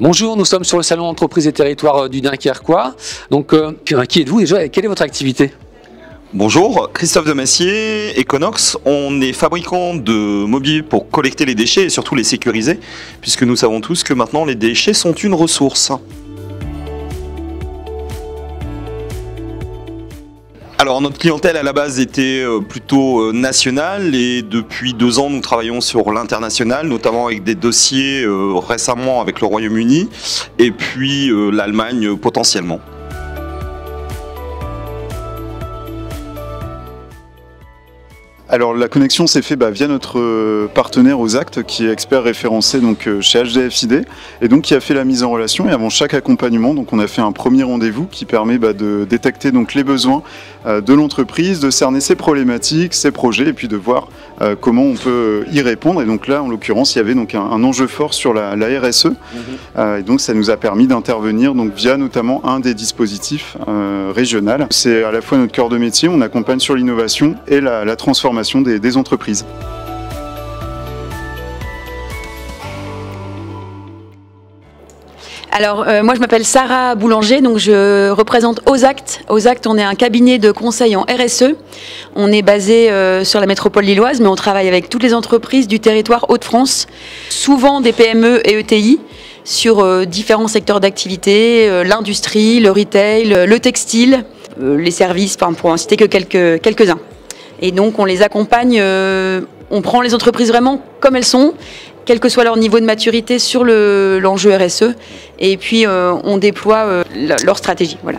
Bonjour, nous sommes sur le salon Entreprises et Territoires du Dunkerquois. Donc, qui êtes-vous déjà et quelle est votre activité? Bonjour, Christophe de Massier, Econox. On est fabricant de mobilier pour collecter les déchets et surtout les sécuriser, puisque nous savons tous que maintenant les déchets sont une ressource. Alors notre clientèle à la base était plutôt nationale et depuis 2 ans nous travaillons sur l'international, notamment avec des dossiers récemment avec le Royaume-Uni et puis l'Allemagne potentiellement. Alors la connexion s'est faite via notre partenaire Osact qui est expert référencé donc, chez HDFiD et donc qui a fait la mise en relation. Et avant chaque accompagnement, donc, on a fait un premier rendez-vous qui permet de détecter donc, les besoins de l'entreprise, de cerner ses problématiques, ses projets et puis de voir comment on peut y répondre. Et donc là en l'occurrence il y avait donc un enjeu fort sur la RSE et donc ça nous a permis d'intervenir donc, via notamment un des dispositifs régionaux. C'est à la fois notre cœur de métier, on accompagne sur l'innovation et la transformation des entreprises. Alors moi je m'appelle Sarah Boulanger, donc je représente Osact. Osact, on est un cabinet de conseil en RSE. On est basé sur la métropole lilloise, mais on travaille avec toutes les entreprises du territoire Hauts-de-France, souvent des PME et ETI, sur différents secteurs d'activité, l'industrie, le retail, le textile, les services, pour en citer que quelques-uns. Et donc on les accompagne, on prend les entreprises vraiment comme elles sont, quel que soit leur niveau de maturité sur l'enjeu RSE, et puis on déploie leur stratégie. Voilà.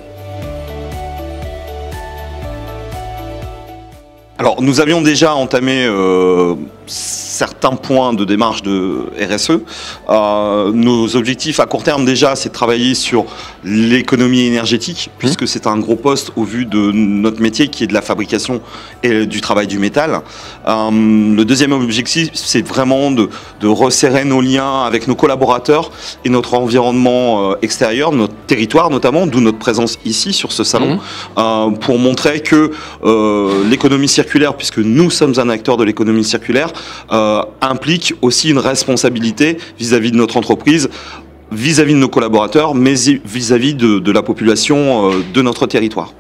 Alors nous avions déjà entamé certains points de démarche de RSE. Nos objectifs à court terme déjà, c'est de travailler sur l'économie énergétique, puisque c'est un gros poste au vu de notre métier qui est de la fabrication et du travail du métal. Le deuxième objectif, c'est vraiment de resserrer nos liens avec nos collaborateurs et notre environnement extérieur, notre territoire notamment, d'où notre présence ici sur ce salon, pour montrer que l'économie circulaire, puisque nous sommes un acteur de l'économie circulaire, implique aussi une responsabilité vis-à-vis de notre entreprise, vis-à-vis de nos collaborateurs, mais vis-à-vis de la population de notre territoire.